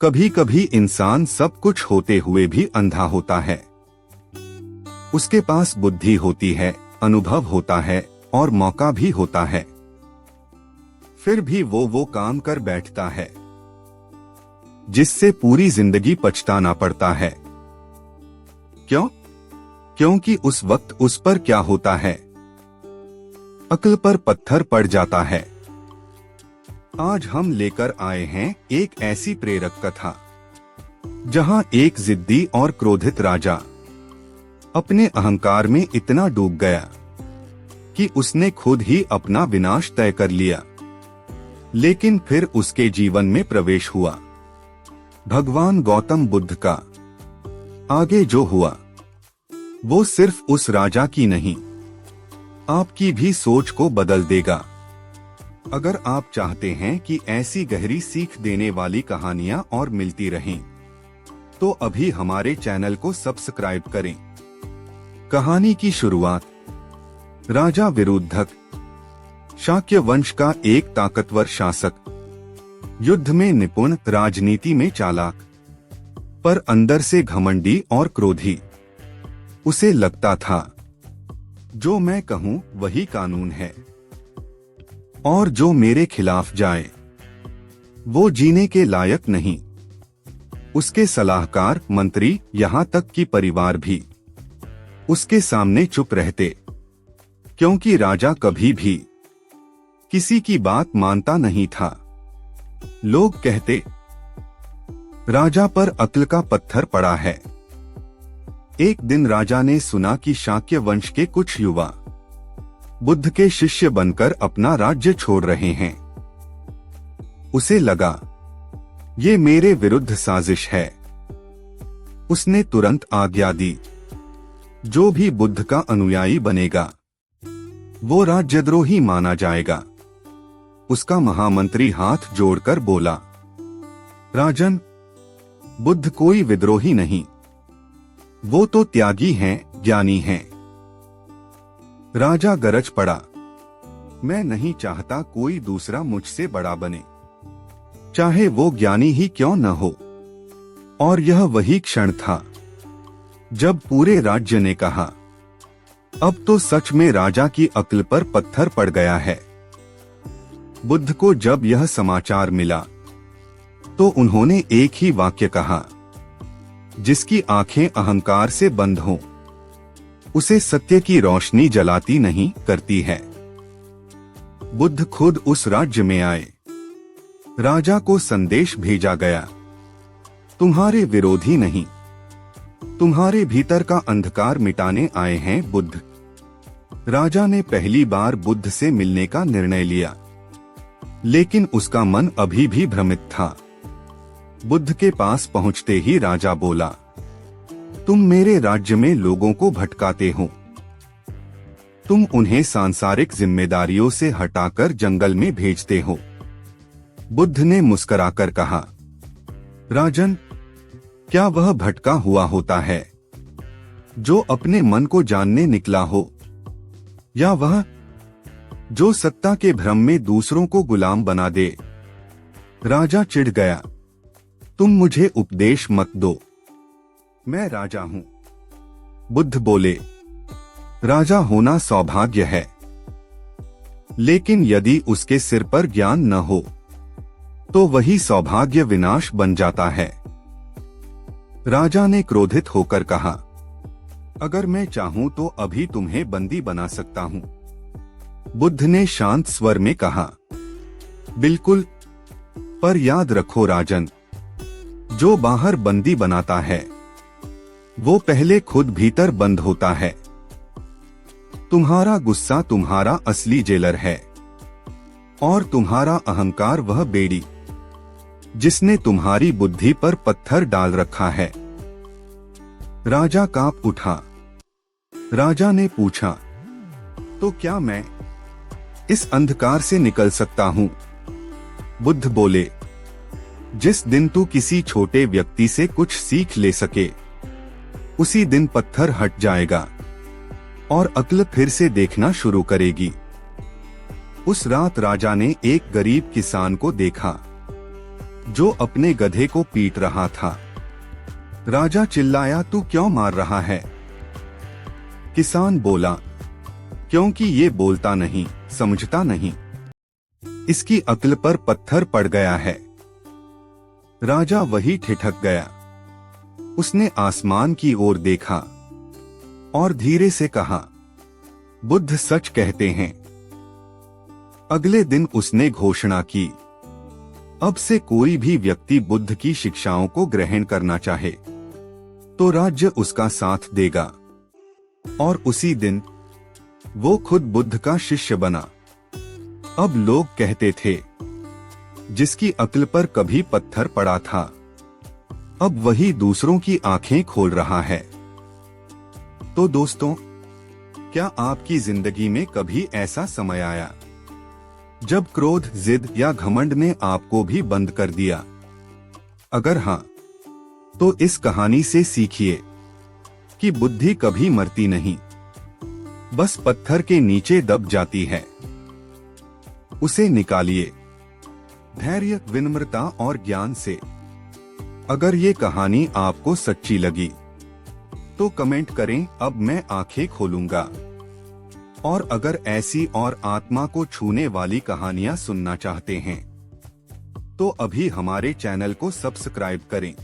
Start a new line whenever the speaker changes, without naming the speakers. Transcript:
कभी कभी इंसान सब कुछ होते हुए भी अंधा होता है। उसके पास बुद्धि होती है, अनुभव होता है और मौका भी होता है, फिर भी वो काम कर बैठता है जिससे पूरी जिंदगी पछताना पड़ता है। क्यों? क्योंकि उस वक्त उस पर क्या होता है? अक्ल पर पत्थर पड़ जाता है। आज हम लेकर आए हैं एक ऐसी प्रेरक कथा जहां एक जिद्दी और क्रोधित राजा अपने अहंकार में इतना डूब गया कि उसने खुद ही अपना विनाश तय कर लिया। लेकिन फिर उसके जीवन में प्रवेश हुआ भगवान गौतम बुद्ध का। आगे जो हुआ वो सिर्फ उस राजा की नहीं, आपकी भी सोच को बदल देगा। अगर आप चाहते हैं कि ऐसी गहरी सीख देने वाली कहानियां और मिलती रहें, तो अभी हमारे चैनल को सब्सक्राइब करें। कहानी की शुरुआत। राजा विरुद्धक, शाक्य वंश का एक ताकतवर शासक, युद्ध में निपुण, राजनीति में चालाक, पर अंदर से घमंडी और क्रोधी। उसे लगता था जो मैं कहूं वही कानून है और जो मेरे खिलाफ जाए वो जीने के लायक नहीं। उसके सलाहकार, मंत्री, यहाँ तक कि परिवार भी उसके सामने चुप रहते, क्योंकि राजा कभी भी किसी की बात मानता नहीं था। लोग कहते राजा पर अक्ल का पत्थर पड़ा है। एक दिन राजा ने सुना कि शाक्य वंश के कुछ युवा बुद्ध के शिष्य बनकर अपना राज्य छोड़ रहे हैं। उसे लगा ये मेरे विरुद्ध साजिश है। उसने तुरंत आज्ञा दी, जो भी बुद्ध का अनुयायी बनेगा वो राज्यद्रोही माना जाएगा। उसका महामंत्री हाथ जोड़कर बोला, राजन, बुद्ध कोई विद्रोही नहीं, वो तो त्यागी हैं, ज्ञानी हैं। राजा गरज पड़ा, मैं नहीं चाहता कोई दूसरा मुझसे बड़ा बने, चाहे वो ज्ञानी ही क्यों न हो। और यह वही क्षण था जब पूरे राज्य ने कहा, अब तो सच में राजा की अक्ल पर पत्थर पड़ गया है। बुद्ध को जब यह समाचार मिला तो उन्होंने एक ही वाक्य कहा, जिसकी आंखें अहंकार से बंद हों, उसे सत्य की रोशनी जलाती नहीं, करती है। बुद्ध खुद उस राज्य में आए। राजा को संदेश भेजा गया, तुम्हारे विरोधी नहीं, तुम्हारे भीतर का अंधकार मिटाने आए हैं बुद्ध। राजा ने पहली बार बुद्ध से मिलने का निर्णय लिया, लेकिन उसका मन अभी भी भ्रमित था। बुद्ध के पास पहुंचते ही राजा बोला, तुम मेरे राज्य में लोगों को भटकाते हो। तुम उन्हें सांसारिक जिम्मेदारियों से हटाकर जंगल में भेजते हो। बुद्ध ने मुस्कुराकर कहा, राजन, क्या वह भटका हुआ होता है जो अपने मन को जानने निकला हो, या वह जो सत्ता के भ्रम में दूसरों को गुलाम बना दे? राजा चिढ़ गया, तुम मुझे उपदेश मत दो, मैं राजा हूं। बुद्ध बोले, राजा होना सौभाग्य है, लेकिन यदि उसके सिर पर ज्ञान न हो तो वही सौभाग्य विनाश बन जाता है। राजा ने क्रोधित होकर कहा, अगर मैं चाहूं तो अभी तुम्हें बंदी बना सकता हूं। बुद्ध ने शांत स्वर में कहा, बिल्कुल, पर याद रखो राजन, जो बाहर बंदी बनाता है वो पहले खुद भीतर बंद होता है। तुम्हारा गुस्सा तुम्हारा असली जेलर है और तुम्हारा अहंकार वह बेड़ी जिसने तुम्हारी बुद्धि पर पत्थर डाल रखा है। राजा कांप उठा। राजा ने पूछा, तो क्या मैं इस अंधकार से निकल सकता हूं? बुद्ध बोले, जिस दिन तू किसी छोटे व्यक्ति से कुछ सीख ले सके, उसी दिन पत्थर हट जाएगा और अक्ल फिर से देखना शुरू करेगी। उस रात राजा ने एक गरीब किसान को देखा जो अपने गधे को पीट रहा था। राजा चिल्लाया, तू क्यों मार रहा है? किसान बोला, क्योंकि ये बोलता नहीं, समझता नहीं, इसकी अक्ल पर पत्थर पड़ गया है। राजा वही ठिठक गया। उसने आसमान की ओर देखा और धीरे से कहा, बुद्ध सच कहते हैं। अगले दिन उसने घोषणा की, अब से कोई भी व्यक्ति बुद्ध की शिक्षाओं को ग्रहण करना चाहे तो राज्य उसका साथ देगा। और उसी दिन वो खुद बुद्ध का शिष्य बना। अब लोग कहते थे, जिसकी अक्ल पर कभी पत्थर पड़ा था, अब वही दूसरों की आंखें खोल रहा है। तो दोस्तों, क्या आपकी जिंदगी में कभी ऐसा समय आया जब क्रोध, जिद या घमंड ने आपको भी बंद कर दिया? अगर हाँ, तो इस कहानी से सीखिए कि बुद्धि कभी मरती नहीं, बस पत्थर के नीचे दब जाती है। उसे निकालिए धैर्य, विनम्रता और ज्ञान से। अगर ये कहानी आपको सच्ची लगी तो कमेंट करें, अब मैं आंखें खोलूंगा। और अगर ऐसी और आत्मा को छूने वाली कहानियां सुनना चाहते हैं तो अभी हमारे चैनल को सब्सक्राइब करें।